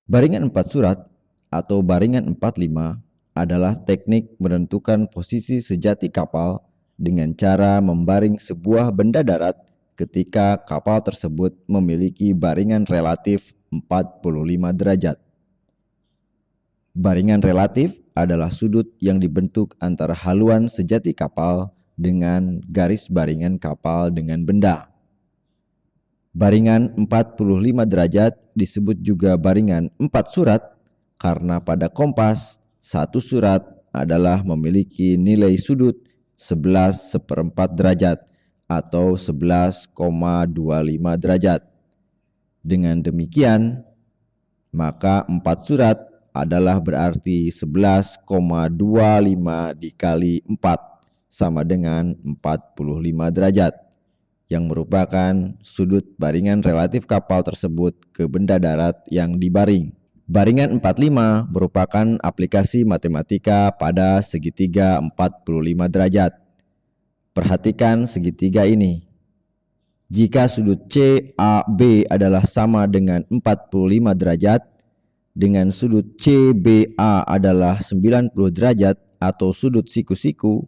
Baringan 4 surat atau baringan 45 adalah teknik menentukan posisi sejati kapal dengan cara membaring sebuah benda darat ketika kapal tersebut memiliki baringan relatif 45 derajat. Baringan relatif adalah sudut yang dibentuk antara haluan sejati kapal dengan garis baringan kapal dengan benda. Baringan 45 derajat disebut juga baringan 4 surat karena pada kompas, satu surat adalah memiliki nilai sudut 11/4 derajat atau 11,25 derajat. Dengan demikian, maka 4 surat adalah berarti 11,25 dikali 4 sama dengan 45 derajat, yang merupakan sudut baringan relatif kapal tersebut ke benda darat yang dibaring. Baringan 45 merupakan aplikasi matematika pada segitiga 45 derajat. Perhatikan segitiga ini. Jika sudut CAB adalah sama dengan 45 derajat, dengan sudut CBA adalah 90 derajat atau sudut siku-siku,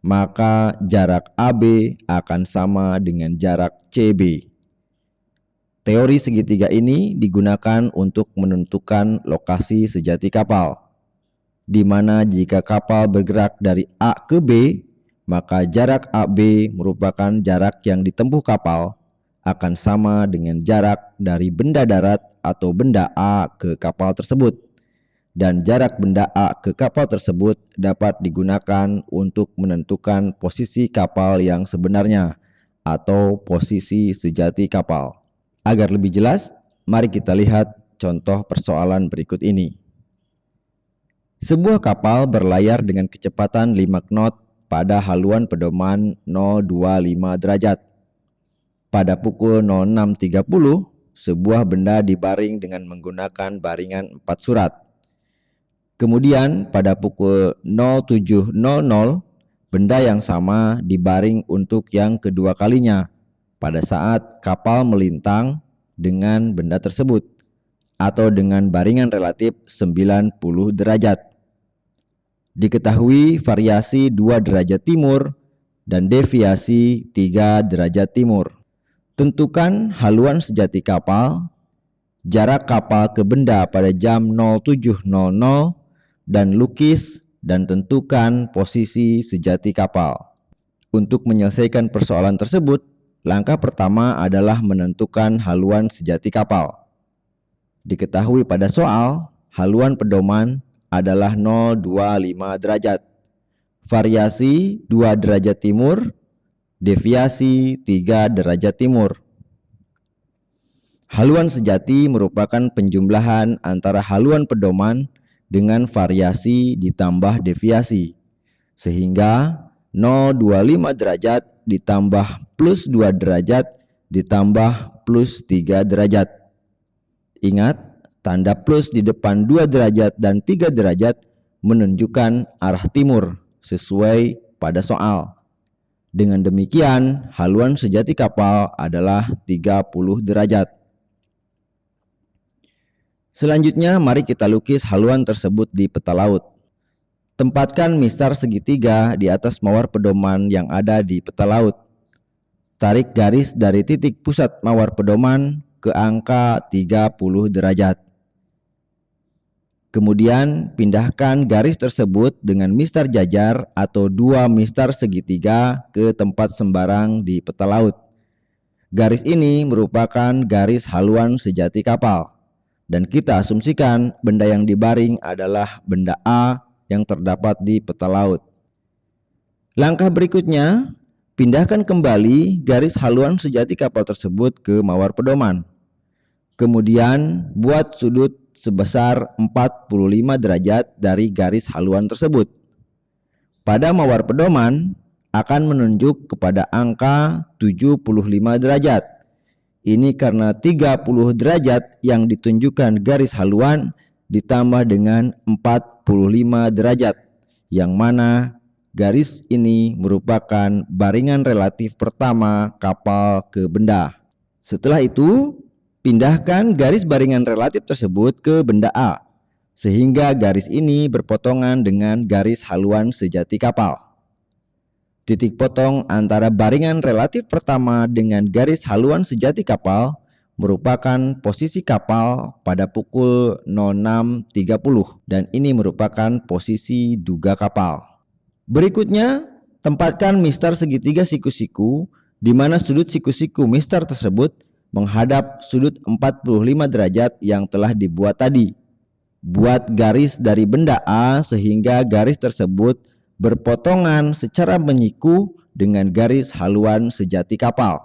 maka jarak AB akan sama dengan jarak CB. Teori segitiga ini digunakan untuk menentukan lokasi sejati kapal, di mana jika kapal bergerak dari A ke B, maka jarak AB merupakan jarak yang ditempuh kapal akan sama dengan jarak dari benda darat atau benda A ke kapal tersebut, dan jarak benda A ke kapal tersebut dapat digunakan untuk menentukan posisi kapal yang sebenarnya atau posisi sejati kapal. Agar lebih jelas, mari kita lihat contoh persoalan berikut ini. Sebuah kapal berlayar dengan kecepatan 5 knot pada haluan pedoman 025 derajat. Pada pukul 06.30, sebuah benda dibaring dengan menggunakan baringan 4 surat. Kemudian pada pukul 07.00, benda yang sama dibaring untuk yang kedua kalinya pada saat kapal melintang dengan benda tersebut atau dengan baringan relatif 90 derajat. Diketahui variasi 2 derajat timur dan deviasi 3 derajat timur. Tentukan haluan sejati kapal, jarak kapal ke benda pada jam 07.00, dan lukis dan tentukan posisi sejati kapal. Untuk menyelesaikan persoalan tersebut, langkah pertama adalah menentukan haluan sejati kapal. Diketahui pada soal, haluan pedoman adalah 025 derajat. Variasi 2 derajat timur, deviasi 3 derajat timur. Haluan sejati merupakan penjumlahan antara haluan pedoman dengan variasi ditambah deviasi, sehingga 025 derajat ditambah plus 2 derajat ditambah plus 3 derajat. Ingat, tanda plus di depan 2 derajat dan 3 derajat menunjukkan arah timur sesuai pada soal. Dengan demikian, haluan sejati kapal adalah 30 derajat. Selanjutnya, mari kita lukis haluan tersebut di peta laut. Tempatkan mistar segitiga di atas mawar pedoman yang ada di peta laut. Tarik garis dari titik pusat mawar pedoman ke angka 30 derajat. Kemudian pindahkan garis tersebut dengan mistar jajar atau 2 mistar segitiga ke tempat sembarang di peta laut. Garis ini merupakan garis haluan sejati kapal, dan kita asumsikan benda yang dibaring adalah benda A yang terdapat di peta laut. Langkah berikutnya, pindahkan kembali garis haluan sejati kapal tersebut ke mawar pedoman. Kemudian buat sudut sebesar 45 derajat dari garis haluan tersebut. Pada mawar pedoman akan menunjuk kepada angka 75 derajat. Ini karena 30 derajat yang ditunjukkan garis haluan ditambah dengan 45 derajat, yang mana garis ini merupakan baringan relatif pertama kapal ke benda. Setelah itu, Pindahkan garis baringan relatif tersebut ke benda A, sehingga garis ini berpotongan dengan garis haluan sejati kapal. Titik potong antara baringan relatif pertama dengan garis haluan sejati kapal merupakan posisi kapal pada pukul 06.30 dan ini merupakan posisi duga kapal. Berikutnya, tempatkan mistar segitiga siku-siku di mana sudut siku-siku mistar tersebut menghadap sudut 45 derajat yang telah dibuat tadi. Buat garis dari benda A sehingga garis tersebut berpotongan secara menyiku dengan garis haluan sejati kapal.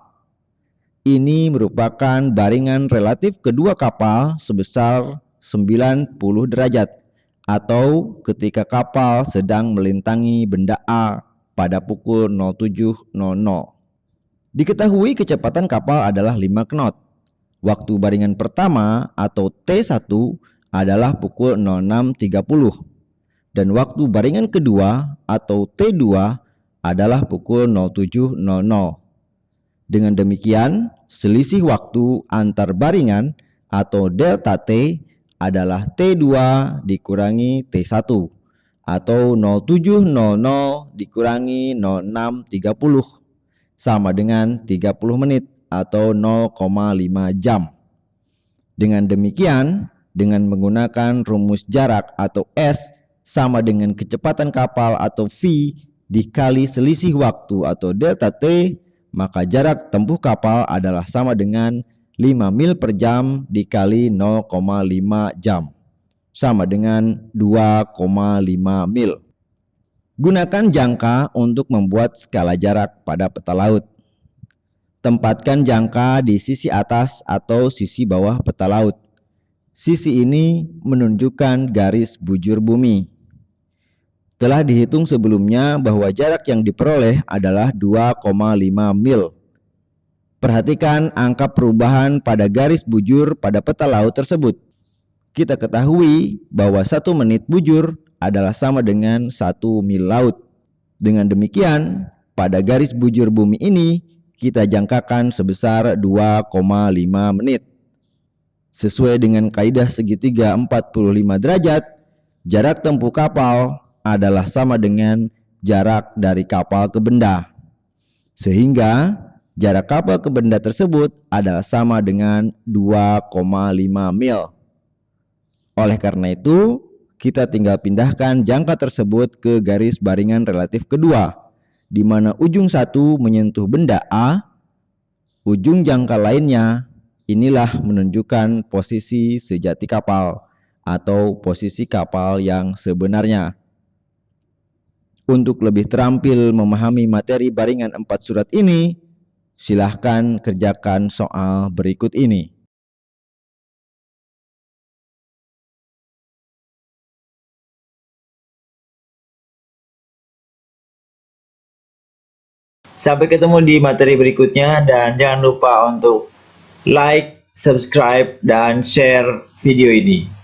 Ini merupakan baringan relatif kedua kapal sebesar 90 derajat atau ketika kapal sedang melintangi benda A pada pukul 07.00. Diketahui kecepatan kapal adalah 5 knot. Waktu baringan pertama atau T1 adalah pukul 06.30 dan waktu baringan kedua atau T2 adalah pukul 07.00. Dengan demikian, selisih waktu antar baringan atau delta T adalah T2 dikurangi T1 atau 07.00 dikurangi 06.30 sama dengan 30 menit atau 0,5 jam. Dengan demikian, dengan menggunakan rumus jarak atau S sama dengan kecepatan kapal atau V dikali selisih waktu atau delta T, maka jarak tempuh kapal adalah sama dengan 5 mil per jam dikali 0,5 jam, sama dengan 2,5 mil. Gunakan jangka untuk membuat skala jarak pada peta laut. Tempatkan jangka di sisi atas atau sisi bawah peta laut. Sisi ini menunjukkan garis bujur bumi. Telah dihitung sebelumnya bahwa jarak yang diperoleh adalah 2,5 mil. Perhatikan angka perubahan pada garis bujur pada peta laut tersebut. Kita ketahui bahwa 1 menit bujur adalah sama dengan 1 mil laut. Dengan demikian, pada garis bujur bumi ini kita jangkakan sebesar 2,5 menit. Sesuai dengan kaidah segitiga 45 derajat, jarak tempuh kapal adalah sama dengan jarak dari kapal ke benda. Sehingga jarak kapal ke benda tersebut adalah sama dengan 2,5 mil. Oleh karena itu, kita tinggal pindahkan jangka tersebut ke garis baringan relatif kedua, di mana ujung satu menyentuh benda A, ujung jangka lainnya inilah menunjukkan posisi sejati kapal atau posisi kapal yang sebenarnya. Untuk lebih terampil memahami materi baringan 4 surat ini, silahkan kerjakan soal berikut ini. Sampai ketemu di materi berikutnya dan jangan lupa untuk like, subscribe, dan share video ini.